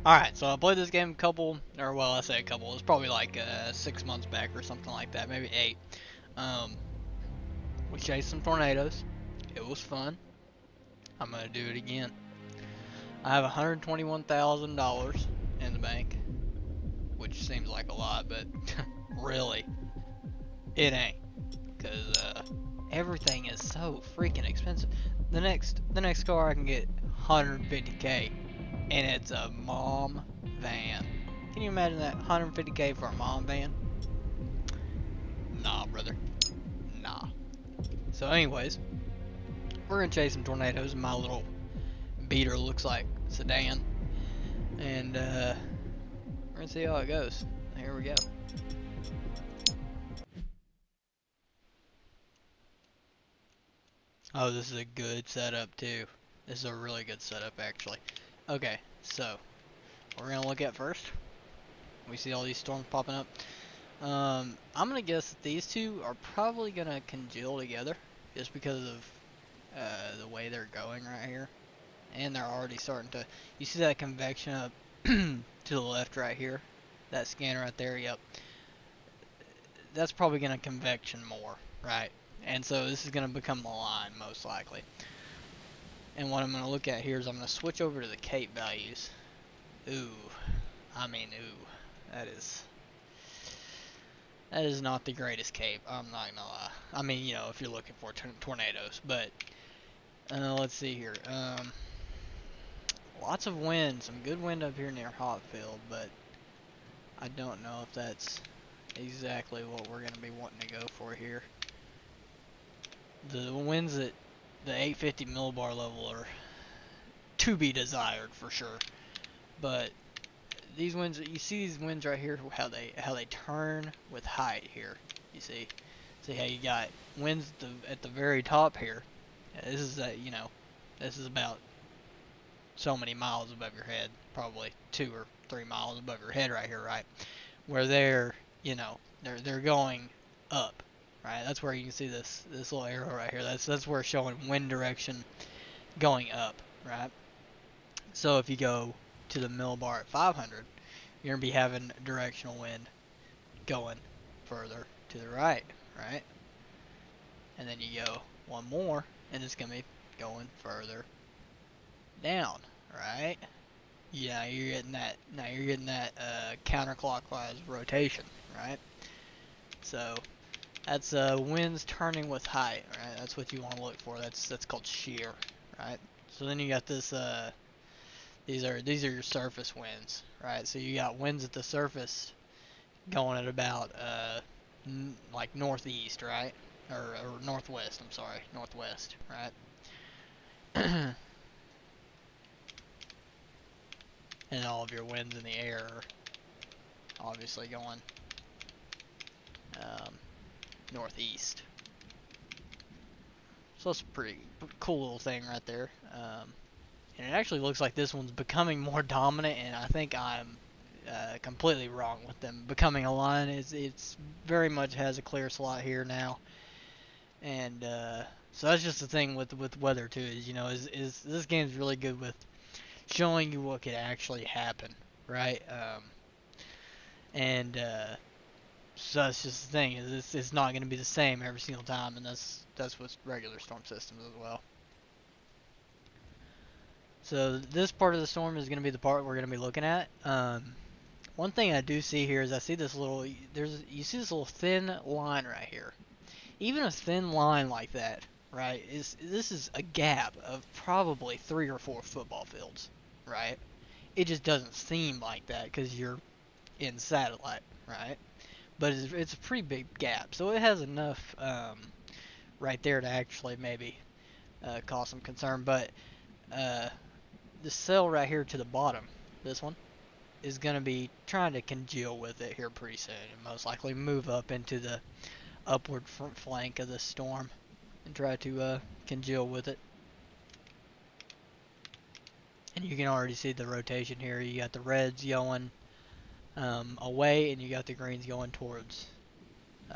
Alright, so I played this game a couple, or well, I say a couple, it was probably like 6 months back or something like that, maybe 8. Um, we chased some tornadoes. It was fun. I'm gonna do it again. I have $121,000 in the bank, which seems like a lot, but really, it ain't. Cause everything is so freaking expensive. The next car I can get 150K, and it's a mom van. Can you imagine that? 150K for a mom van? Nah, brother. Nah. So, anyways, we're gonna chase some tornadoes in my little beater, looks like sedan, and we're gonna see how it goes. Here we go. Oh, this is a good setup too. This is a really good setup actually. Okay, so we're gonna look at first. We see all these storms popping up. I'm gonna guess that these two are probably gonna congeal together, just because of the way they're going right here, and they're already starting to. You see that convection up to the left right here, that scan right there. Yep, that's probably gonna convection more, right? And so this is gonna become the line most likely. And what I'm gonna look at here is I'm gonna switch over to the cape values. Ooh, I mean ooh, that is. That is not the greatest cape, I'm not gonna lie. I mean, if you're looking for tornadoes, but let's see here. Lots of wind, some good wind up here near Hotfield, but I don't know if that's exactly what we're gonna be wanting to go for here. The winds at the 850 millibar level are to be desired for sure, but these winds, you see these winds right here, how they turn with height here. You see how you got winds at the very top here. This is this is about so many miles above your head, probably 2 or 3 miles above your head right here, right? Where they're going up, right? That's where you can see this little arrow right here. That's where it's showing wind direction going up, right? So if you go to the millibar at 500, you're gonna be having directional wind going further to the right, right? And then you go one more, and it's gonna be going further down, right? Yeah, you're getting that. Now you're getting that counterclockwise rotation, right? So that's winds turning with height, right? That's what you want to look for. That's called shear, right? So then you got this. These are your surface winds, right? So you got winds at the surface going at about like northeast, right? Or northwest. I'm sorry, northwest, right? And all of your winds in the air are obviously going um, northeast. So it's a pretty cool little thing right there. And it actually looks like this one's becoming more dominant, and I think I'm completely wrong with them becoming a line. It's very much has a clear slot here now, and so that's just the thing with weather too. Is this game's really good with showing you what could actually happen, right? And So that's just the thing, is it's not going to be the same every single time, and that's with regular storm systems as well. So this part of the storm is going to be the part we're going to be looking at. One thing I do see here is I see this little you see this little thin line right here. Even a thin line like that, right? This is a gap of probably 3 or 4 football fields, right? It just doesn't seem like that because you're in satellite, right? But it's a pretty big gap, so it has enough right there to actually maybe cause some concern. But uh, the cell right here to the bottom, this one, is going to be trying to congeal with it here pretty soon, and most likely move up into the upward front flank of the storm and try to congeal with it. And you can already see the rotation here. You got the reds going away, and you got the greens going towards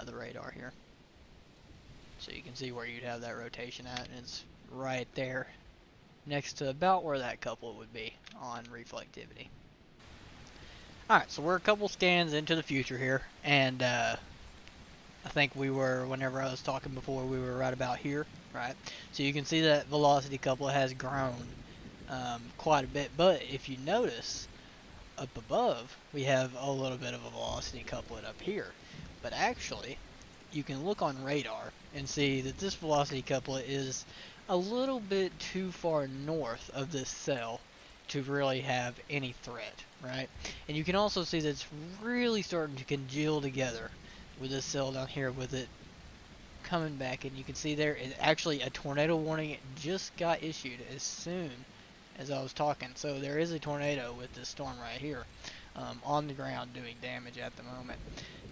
the radar here. So you can see where you'd have that rotation at, and it's right there next to about where that couplet would be on reflectivity. Alright, so we're a couple scans into the future here, and I think we were, whenever I was talking before, we were right about here, right? So you can see that velocity couplet has grown quite a bit, but if you notice, up above, we have a little bit of a velocity couplet up here. But actually, you can look on radar and see that this velocity couplet is a little bit too far north of this cell to really have any threat, right? And you can also see that it's really starting to congeal together with this cell down here with it coming back, and you can see there actually a tornado warning just got issued as soon as I was talking. So there is a tornado with this storm right here on the ground doing damage at the moment,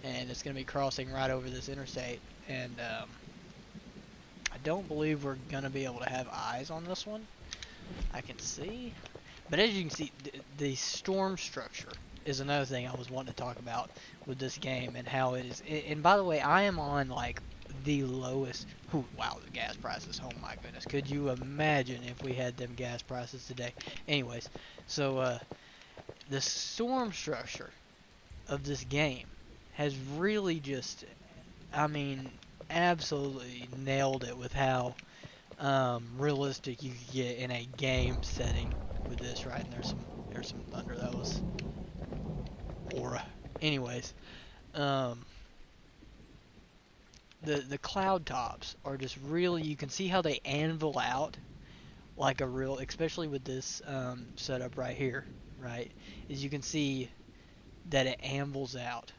and it's going to be crossing right over this interstate, and I don't believe we're going to be able to have eyes on this one. I can see, but as you can see, the storm structure is another thing I was wanting to talk about with this game and how it is. And by the way, I am on like the lowest. Ooh, wow, the gas prices. Oh my goodness. Could you imagine if we had them gas prices today? Anyways, so the storm structure of this game has really just, I mean, absolutely nailed it with how realistic you could get in a game setting with this, right? And there's some thunder. That was aura. Anyways, um, the cloud tops are just really, you can see how they anvil out like a real, especially with this setup right here, right? Is you can see that it anvils out,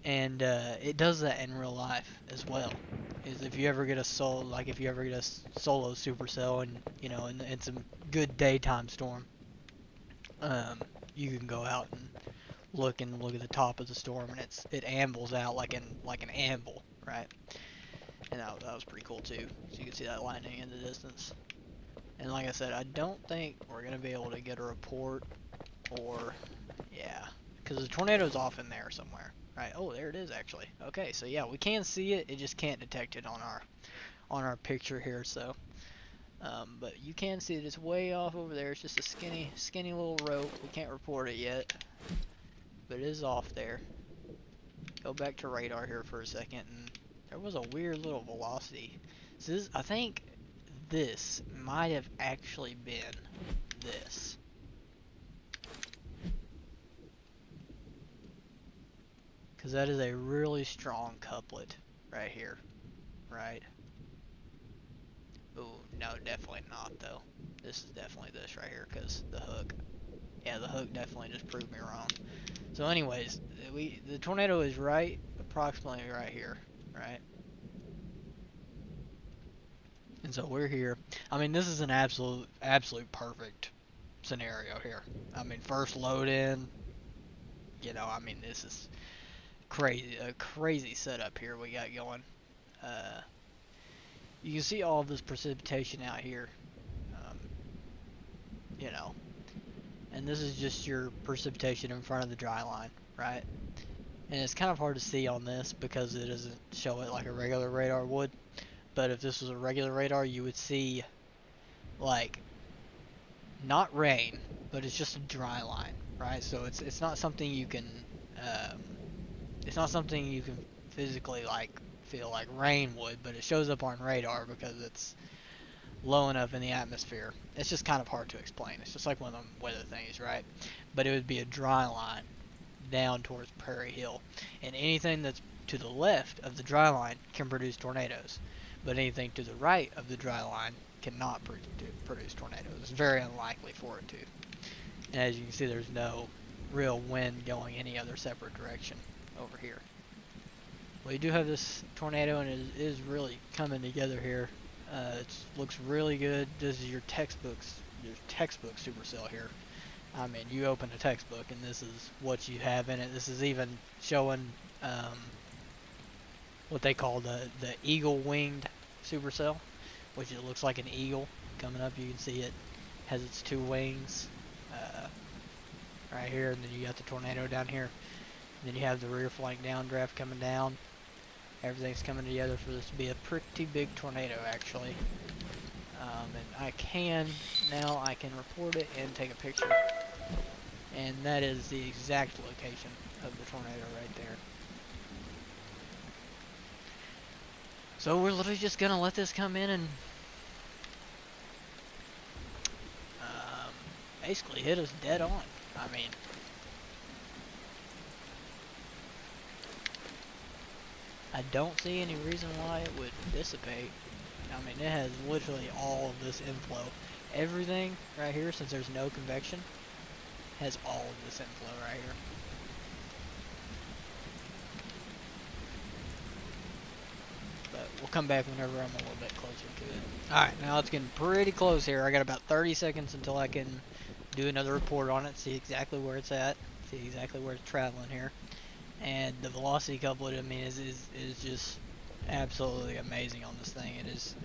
and it does that in real life as well. Is if you ever get a solo, like if you ever get a solo supercell, and you know, in some good daytime storm, um, you can go out and look at the top of the storm, and it anvils out like an anvil, right? And that was pretty cool too. So you can see that lightning in the distance. And like I said, I don't think we're gonna be able to get a report, or yeah, because the tornado's off in there somewhere, right? Oh, there it is actually. Okay, so yeah, we can see it. It just can't detect it on our picture here. So, but you can see that it's way off over there. It's just a skinny little rope. We can't report it yet, but it is off there. Go back to radar here for a second, and there was a weird little velocity. So this, I think this might have actually been this. Because that is a really strong couplet right here, right? Oh, no, definitely not, though. This is definitely this right here, because the hook. Yeah, the hook definitely just proved me wrong. So anyways, the tornado is right, approximately right here, right? And so we're here. I mean, this is an absolute perfect scenario here. I mean, first load in, you know, I mean, this is crazy, a crazy setup here we got going. Uh, you can see all of this precipitation out here, um, you know, and this is just your precipitation in front of the dry line, right? And it's kind of hard to see on this because it doesn't show it like a regular radar would. But if this was a regular radar, you would see like not rain, but it's just a dry line, right? So it's not something you can um, it's not something you can physically like feel like rain would, but it shows up on radar because it's low enough in the atmosphere. It's just kind of hard to explain. It's just like one of them weather things, right? But it would be a dry line down towards Prairie Hill, and anything that's to the left of the dry line can produce tornadoes, but anything to the right of the dry line cannot produce tornadoes. It's very unlikely for it to. And as you can see, there's no real wind going any other separate direction over here. Well, you do have this tornado, and it is really coming together here. It looks really good. This is your textbook supercell here. I mean, you open a textbook, and this is what you have in it. This is even showing what they call the eagle-winged supercell, which it looks like an eagle coming up. You can see it has its two wings right here, and then you got the tornado down here. And then you have the rear flank downdraft coming down. Everything's coming together for this to be a pretty big tornado, actually. And I can report it and take a picture. And and that is the exact location of the tornado right there. So we're literally just gonna let this come in and basically hit us dead on. I mean, I don't see any reason why it would dissipate. I mean, it has literally all of this inflow. Everything right here, since there's no convection, has all of this inflow right here. But we'll come back whenever I'm a little bit closer to it. Alright, now it's getting pretty close here. I got about 30 seconds until I can do another report on it, see exactly where it's at, see exactly where it's traveling here. And the velocity couplet, I mean, is just absolutely amazing on this thing. It is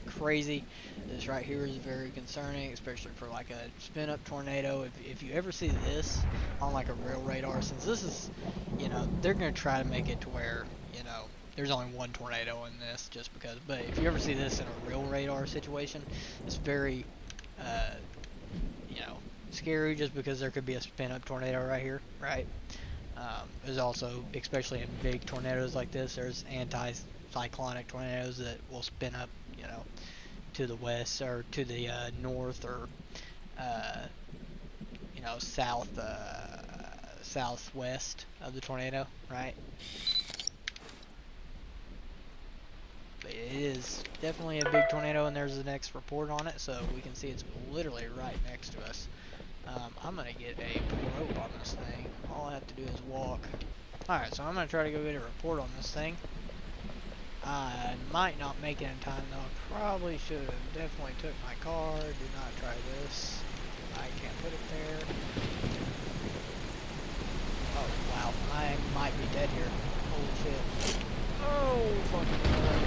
crazy. This right here is very concerning, especially for like a spin up tornado. If you ever see this on like a real radar, since this is, you know, they're gonna try to make it to where, you know, there's only one tornado in this just because. But if you ever see this in a real radar situation, it's very, you know, scary just because there could be a spin up tornado right here, right? There's also, especially in big tornadoes like this, there's anti-cyclonic tornadoes that will spin up, you know, to the west or to the north or, you know, southwest of the tornado, right? But it is definitely a big tornado, and there's the next report on it, so we can see it's literally right next to us. I'm going to get a rope on this thing. All I have to do is walk. Alright, so I'm going to try to go get a report on this thing. I might not make it in time, though. Probably should have definitely took my car. Do not try this. I can't put it there. Oh, wow. I might be dead here. Holy shit. Oh, fucking God.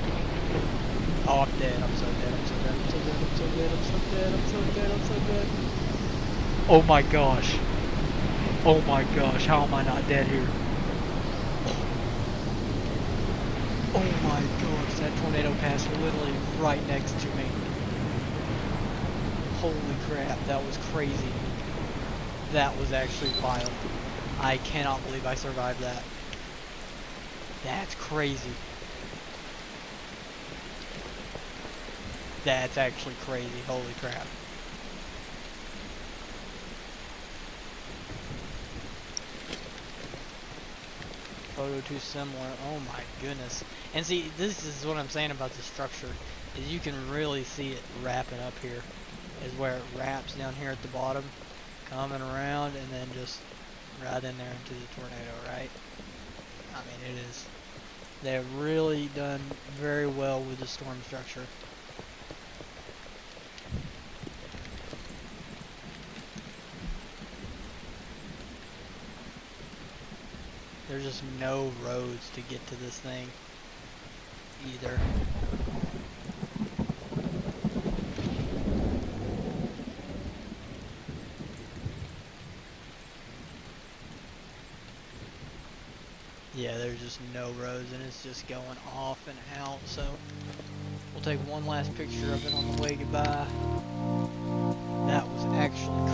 Oh, I'm dead. I'm so dead. I'm so dead. I'm so dead. I'm so dead. I'm so dead. I'm so dead. I'm so dead. Oh my gosh. Oh my gosh. How am I not dead here? Oh my gosh. That tornado passed literally right next to me. Holy crap. That was crazy. That was actually wild. I cannot believe I survived that. That's crazy. That's actually crazy. Holy crap. Photo too similar. Oh my goodness. And see, this is what I'm saying about the structure, is you can really see it wrapping up here. Is where it wraps down here at the bottom, coming around, and then just right in there into the tornado, right? I mean, it is. They've really done very well with the storm structure. There's just no roads to get to this thing either. Yeah, there's just no roads, and it's just going off and out. So we'll take one last picture of it on the way goodbye. That was actually